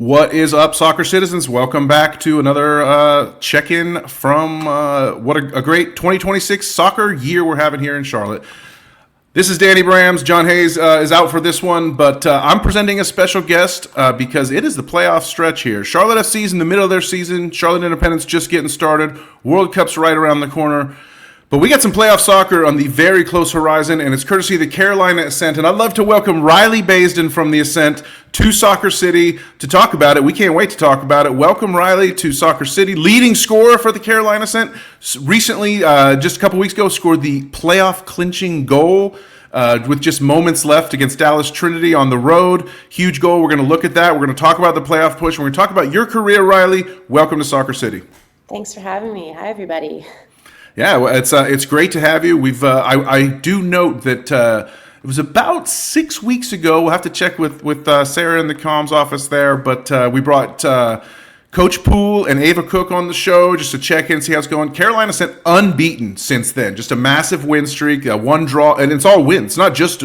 What is up, soccer citizens? Welcome back to another check-in from what a great 2026 soccer year we're having here in Charlotte. This is Danny Brams. John Hayes is out for this one, but I'm presenting a special guest because it is the playoff stretch here. Charlotte FC's in the middle of their season. Charlotte Independence just getting started. World Cup's right around the corner. But we got some playoff soccer on the very close horizon, and it's courtesy of the Carolina Ascent. And I'd love to welcome Rylee Baisden from the Ascent to Soccer City to talk about it. We can't wait to talk about it. Welcome, Rylee, to Soccer City. Leading scorer for the Carolina Ascent. Recently, just a couple weeks ago, scored the playoff clinching goal with just moments left against Dallas Trinity on the road. Huge goal. We're going to look at that. We're going to talk about the playoff push. We're going to talk about your career, Rylee. Welcome to Soccer City. Thanks for having me. Hi, everybody. Yeah, well, it's great to have you. I do note that it was about 6 weeks ago. We'll have to check with Sarah in the comms office there, but we brought Coach Poole and Ava Cook on the show just to check in, see how it's going. Carolina Ascent unbeaten since then, just a massive win streak, one draw, and it's all wins. It's not just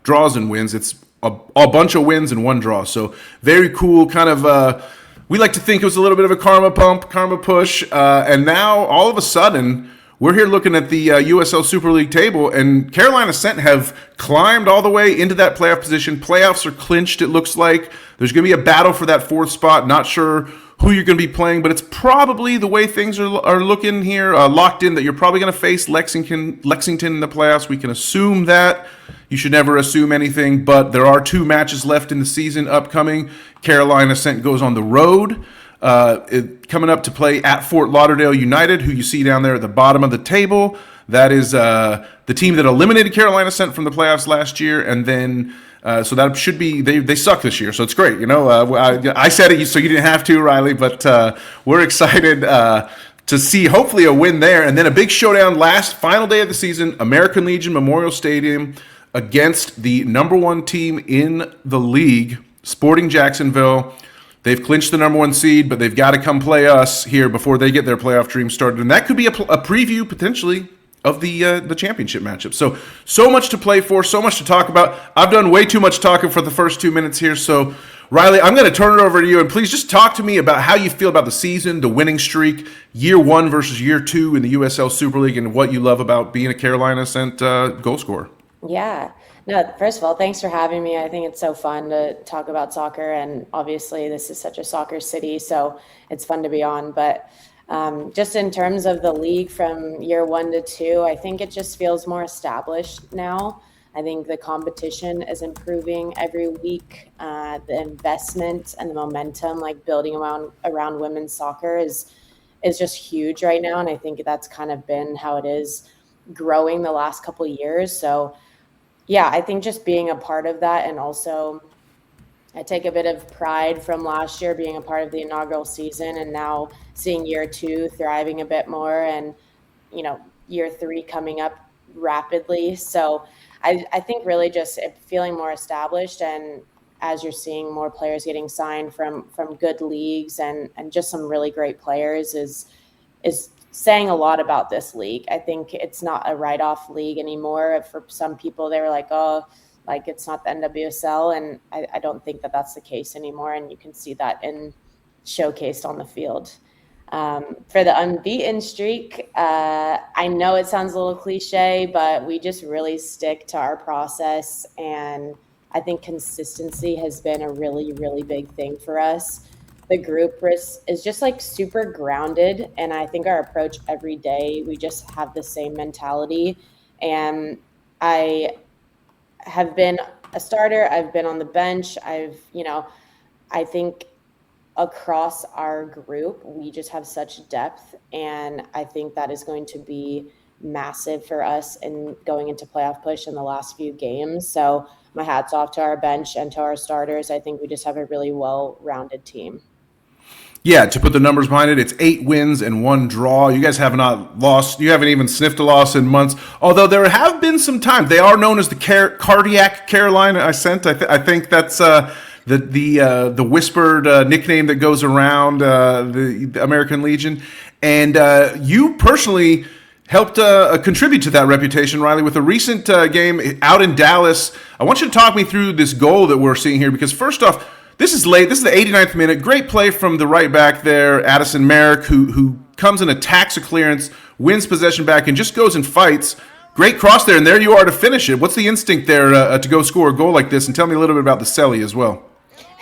draws and wins; it's a bunch of wins and one draw. So very cool, kind of. We like to think it was a little bit of a karma pump, karma push, and now all of a sudden we're here looking at the USL Super League table, and Carolina Ascent have climbed all the way into that playoff position. Playoffs are clinched, it looks like. There's going to be a battle for that fourth spot. Not sure who you're going to be playing, but it's probably the way things are looking here, locked in, that you're probably going to face Lexington in the playoffs. We can assume that. You should never assume anything, but there are 2 matches left in the season upcoming. Carolina Ascent goes on the road, coming up to play at Fort Lauderdale United, who you see down there at the bottom of the table. That is the team that eliminated Carolina Ascent from the playoffs last year, and then so that should be they suck this year, so it's great. You know, I said it so you didn't have to, Rylee, but we're excited to see hopefully a win there, and then a big showdown final day of the season, American Legion Memorial Stadium against the number 1 team in the league, Sporting Jacksonville. They've clinched the number 1 seed, but they've got to come play us here before they get their playoff dream started. And that could be a preview, potentially, of the championship matchup. So much to play for, so much to talk about. I've done way too much talking for the first 2 minutes here. So, Rylee, I'm going to turn it over to you. And please just talk to me about how you feel about the season, the winning streak, year 1 versus year 2 in the USL Super League, and what you love about being a Carolina Ascent goal scorer. Yeah. No, first of all, thanks for having me. I think it's so fun to talk about soccer, and obviously this is such a soccer city, so it's fun to be on. But just in terms of the league from year 1 to 2, I think it just feels more established now. I think the competition is improving every week. The investment and the momentum, like building around women's soccer, is just huge right now, and I think that's kind of been how it is growing the last couple of years. So yeah, I think just being a part of that, and also I take a bit of pride from last year being a part of the inaugural season, and now seeing year 2 thriving a bit more, and year 3 coming up rapidly. So I think really just feeling more established, and as you're seeing more players getting signed from good leagues and just some really great players is saying a lot about this league. I think it's not a write-off league anymore. For some people, they were like, oh, like it's not the NWSL, and I don't think that that's the case anymore, and you can see that showcased on the field. For the unbeaten streak, I know it sounds a little cliche, but we just really stick to our process, and I think consistency has been a really, really big thing for us. The group is just like super grounded, and I think our approach every day, we just have the same mentality. And I have been a starter, I've been on the bench, I think across our group we just have such depth, and I think that is going to be massive for us in going into playoff push in the last few games. So my hat's off to our bench and to our starters. I think we just have a really well-rounded team. Yeah, to put the numbers behind it, it's 8 wins and 1 draw. You guys have not lost. You haven't even sniffed a loss in months. Although there have been some times. They are known as the cardiac Carolina Ascent. I think that's the whispered nickname that goes around the American Legion. And you personally helped contribute to that reputation, Rylee, with a recent game out in Dallas. I want you to talk me through this goal that we're seeing here, because first off, This is late. This is the 89th minute. Great play from the right back there, Addison Merrick, who comes and attacks a clearance, wins possession back, and just goes and fights. Great cross there, and there you are to finish it. What's the instinct there to go score a goal like this? And tell me a little bit about the celly as well.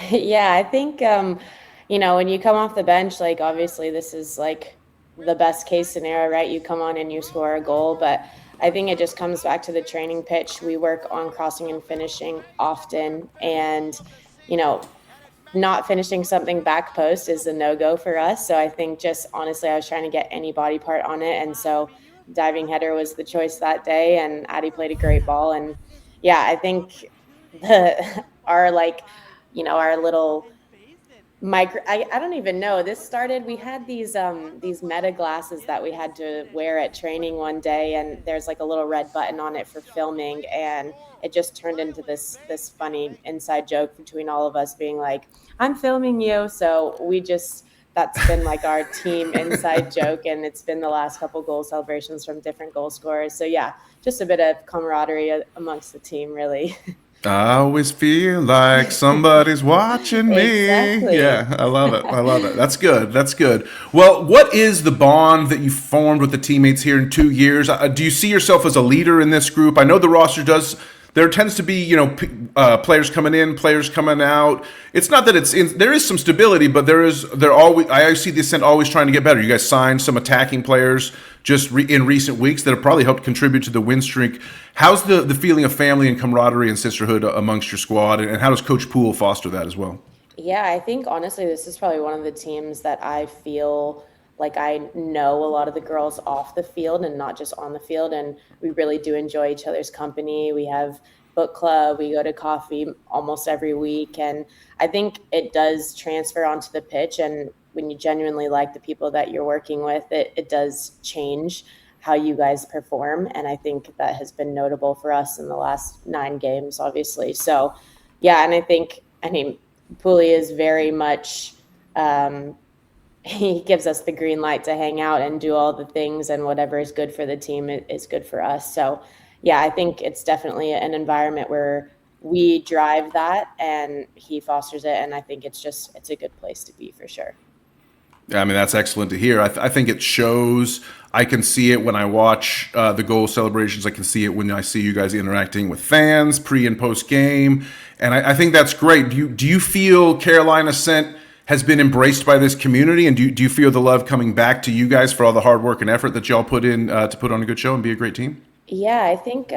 Yeah, I think, when you come off the bench, like, obviously this is like the best case scenario, right? You come on and you score a goal, but I think it just comes back to the training pitch. We work on crossing and finishing often, and, not finishing something back post is a no-go for us. So I think just honestly, I was trying to get any body part on it. And so diving header was the choice that day, and Addie played a great ball. And yeah, I think our little micro, I don't even know, this started, we had these meta glasses that we had to wear at training one day, and there's like a little red button on it for filming, and it just turned into this funny inside joke between all of us being like, I'm filming you. So that's been like our team inside joke, and it's been the last couple goal celebrations from different goal scorers. So yeah, just a bit of camaraderie amongst the team, really. I always feel like somebody's watching me. Exactly. Yeah, I love it. That's good. Well, what is the bond that you formed with the teammates here in 2 years? Do you see yourself as a leader in this group? I know the roster does. There tends to be, players coming in, players coming out. It's not that there is some stability, but I see the Ascent always trying to get better. You guys signed some attacking players just in recent weeks that have probably helped contribute to the win streak. How's the feeling of family and camaraderie and sisterhood amongst your squad, and how does Coach Poole foster that as well? Yeah, I think honestly, this is probably one of the teams that I feel like I know a lot of the girls off the field and not just on the field. And we really do enjoy each other's company. We have book club, we go to coffee almost every week. And I think it does transfer onto the pitch. And when you genuinely like the people that you're working with, it does change how you guys perform. And I think that has been notable for us in the last 9 games, obviously. So yeah, and I mean, Pooley is very much, he gives us the green light to hang out and do all the things, and whatever is good for the team is good for us. So yeah, I think it's definitely an environment where we drive that and he fosters it. And I think it's a good place to be for sure. I mean, that's excellent to hear. I think it shows. I can see it when I watch the goal celebrations. I can see it when I see you guys interacting with fans pre and post game. And I think that's great. Do you feel Carolina Ascent has been embraced by this community? And do you feel the love coming back to you guys for all the hard work and effort that y'all put in to put on a good show and be a great team? Yeah, I think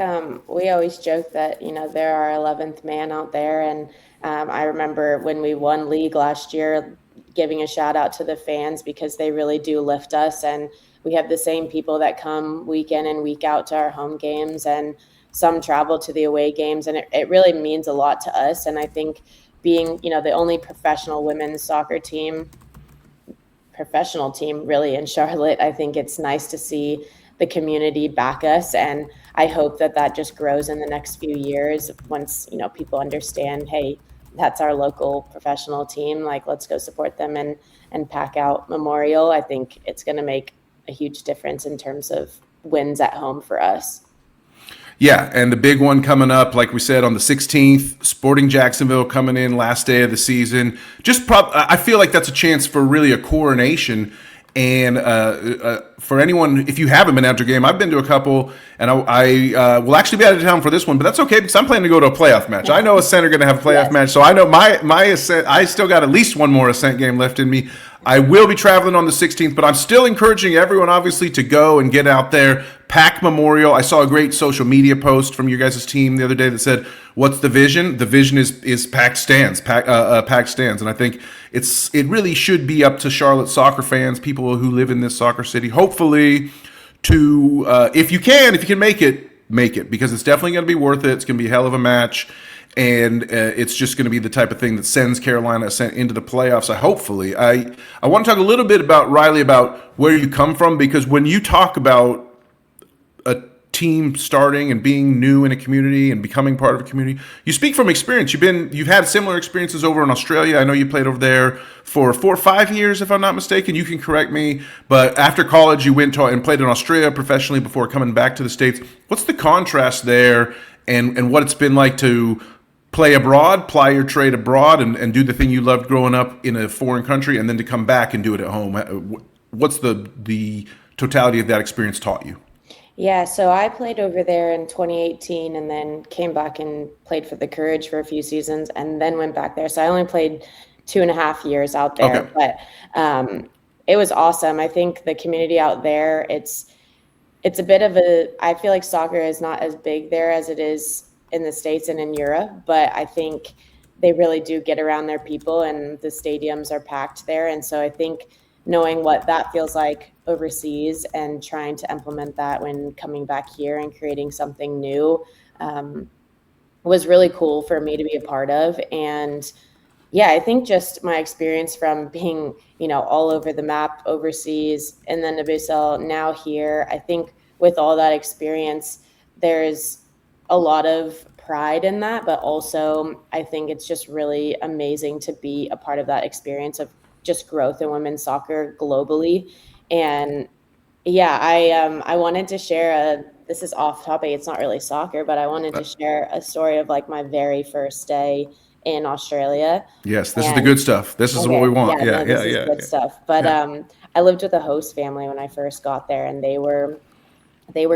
we always joke that, they're our 11th man out there. And I remember when we won league last year, giving a shout out to the fans, because they really do lift us. And we have the same people that come week in and week out to our home games, and some travel to the away games. And it really means a lot to us. And I think being, the only professional team really in Charlotte, I think it's nice to see the community back us. And I hope that just grows in the next few years once, people understand, hey, that's our local professional team. Like, let's go support them and pack out Memorial. I think it's going to make a huge difference in terms of wins at home for us. Yeah, and the big one coming up, like we said, on the 16th, Sporting Jacksonville coming in last day of the season. I feel like that's a chance for really a coronation. And for anyone, if you haven't been out to a game, I've been to a couple, and I will actually be out of town for this one, but that's okay because I'm planning to go to a playoff match. I know Ascent are going to have a playoff match, so I know my Ascent, I still got at least one more Ascent game left in me. I will be traveling on the 16th, but I'm still encouraging everyone, obviously, to go and get out there, pack Memorial. I saw a great social media post from your guys' team the other day that said, "What's the vision?" The vision is packed stands, packed stands, and I think it really should be up to Charlotte soccer fans, people who live in this soccer city, hopefully, to if you can make it, because it's definitely going to be worth it. It's going to be a hell of a match. And it's just going to be the type of thing that sends Carolina Ascent into the playoffs. Hopefully, I want to talk a little bit about Rylee, about where you come from, because when you talk about a team starting and being new in a community and becoming part of a community, you speak from experience. You've had similar experiences over in Australia. I know you played over there for 4 or 5 years, if I'm not mistaken. You can correct me. But after college, you went and played in Australia professionally before coming back to the States. What's the contrast there, and what it's been like to play abroad, ply your trade abroad, and do the thing you loved growing up in a foreign country, and then to come back and do it at home? What's the totality of that experience taught you? Yeah, so I played over there in 2018 and then came back and played for the Courage for a few seasons and then went back there. So I only played 2.5 years out there, Okay. but it was awesome. I think the community out there, it's a bit of I feel like soccer is not as big there as it is in the States and in Europe, but I think they really do get around their people and the stadiums are packed there. And so I think knowing what that feels like overseas and trying to implement that when coming back here and creating something new was really cool for me to be a part of. And yeah, I think just my experience from being, all over the map overseas and then to Basel, now here, I think with all that experience, there's a lot of pride in that, but also I think it's just really amazing to be a part of that experience of just growth in women's soccer globally. And yeah, I wanted to share this is off topic, it's not really soccer, but I wanted to share a story of like my very first day in Australia. Yes, this is the And good stuff. This is what okay, we want. yeah, Yeah, no, yeah, this is yeah, good yeah. stuff. But Yeah. I lived with a host family when I first got there, and they were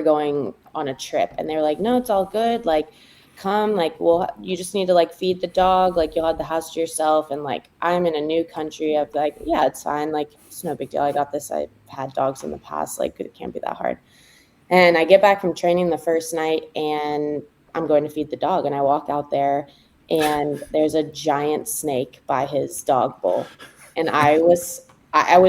going on a trip, and they were like, "No, it's all good. Like, come. Like, well, you just need to like feed the dog. Like, you'll have the house to yourself." And like, I'm in a new country. I'm like, "Yeah, it's fine. Like, it's no big deal. I got this. I've had dogs in the past. Like, it can't be that hard." And I get back from training the first night, and I'm going to feed the dog, and I walk out there, and there's a giant snake by his dog bowl, and I was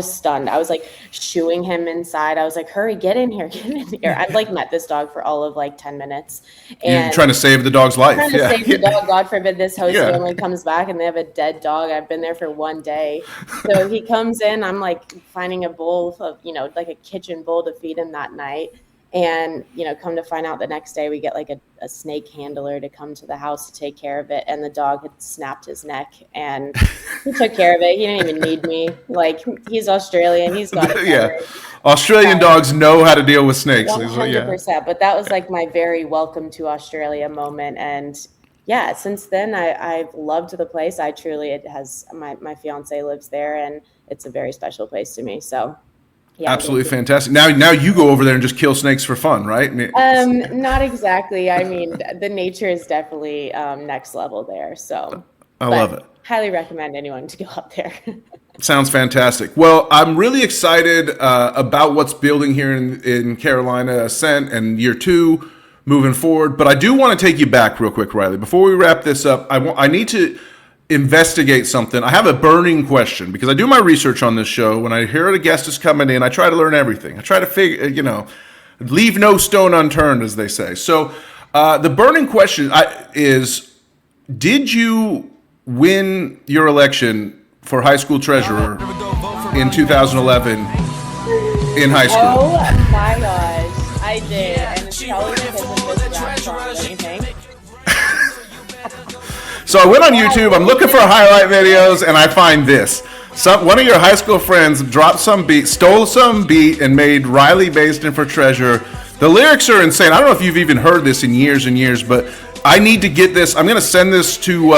stunned. I was like shooing him inside. I was like, "Hurry, get in here, get in here!" I've like met this dog for all of like 10 minutes, You're and trying to save the dog's life. trying to Yeah, save the yeah, dog. God forbid this host yeah. family comes back and they have a dead dog. I've been there for one day. So he comes in, I'm like finding a bowl of, like a kitchen bowl to feed him that night. And, come to find out the next day we get like a snake handler to come to the house to take care of it. And the dog had snapped his neck and he took care of it. He didn't even need me. Like he's Australian. He's got it Yeah. covered. Australian dogs know how to deal with snakes. Yeah. 100%. But that was like my very welcome to Australia moment. And yeah, since then I've loved the place. It has my fiance lives there and it's a very special place to me. So yeah. Absolutely fantastic. Now you go over there and just kill snakes for fun, right? Not exactly. I mean, the nature is definitely next level there. So I but love it. highly recommend anyone to go out there. Sounds fantastic. Well, I'm really excited about what's building here in Carolina Ascent and year 2 moving forward. But I do want to take you back real quick, Rylee. Before we wrap this up, I need to investigate something. I have a burning question because I do my research on this show. When I hear a guest is coming in, I try to learn everything. I try to figure, leave no stone unturned, as they say. So the burning question is, did you win your election for high school treasurer in 2011 in high school? Oh my gosh, I did. And it's probably because of this rap song, don't you think? So I went on YouTube, I'm looking for highlight videos, and I find this. One of your high school friends dropped some beat, stole some beat, and made Rylee Baisden for treasurer. The lyrics are insane. I don't know if you've even heard this in years and years, but I need to get this. I'm going to send this to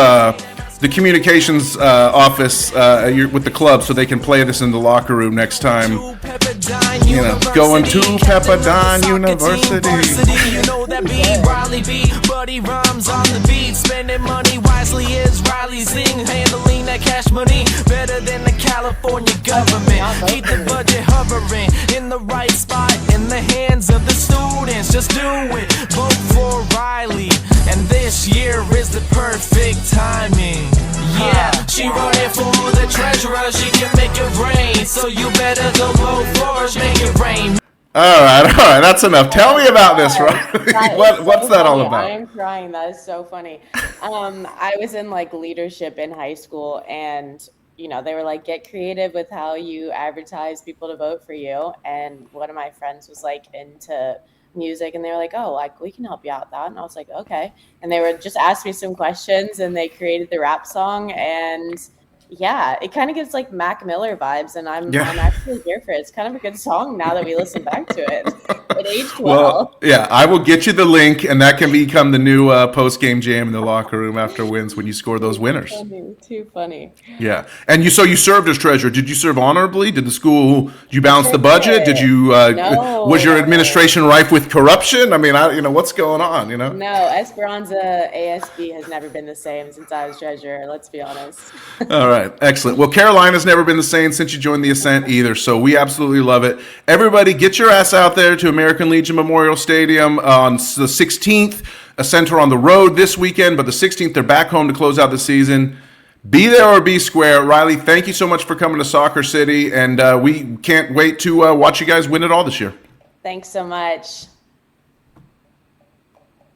the communications office with the club so they can play this in the locker room next time. Going to Pepperdine University. You know that beat, Rylee beat, buddy rhymes on the beat. Spending money wisely is Rylee sing. Handling that cash money better than the California government. Keep the budget hovering in the right spot in the hands of the students. Just do it, vote for Rylee. And this year is the perfect timing. Yeah, she running for the treasurer. She can make it rain, so you better go vote for her. Make it rain. All right, that's enough. Tell me about this, right? What's that all about? I am crying. That is so funny. I was in like leadership in high school, and they were like, get creative with how you advertise people to vote for you. And one of my friends was like into music, and they were like, oh, like we can help you out with that. And I was like, okay. And they were just asked me some questions, and they created the rap song, and yeah, it kind of gives like Mac Miller vibes, and I'm Yeah. actually here for it. It's kind of a good song now that we listen back to it. It aged Well, yeah, I will get you the link, and that can become the new post-game jam in the locker room after wins when you score those winners. Too funny. Yeah, and you served as treasurer. Did you serve honorably? Did you balance the Sure budget? Did did. you No. was your administration rife with corruption? I mean, what's going on? No, Esperanza ASB has never been the same since I was treasurer. Let's be honest. All right, excellent. Well, Carolina's never been the same since you joined the Ascent either, so we absolutely love it. Everybody, get your ass out there to American Legion Memorial Stadium on the 16th. Ascent are on the road this weekend, but the 16th they're back home to close out the season. Be there or be square. Rylee, thank you so much for coming to Soccer City, and we can't wait to watch you guys win it all this year. Thanks so much.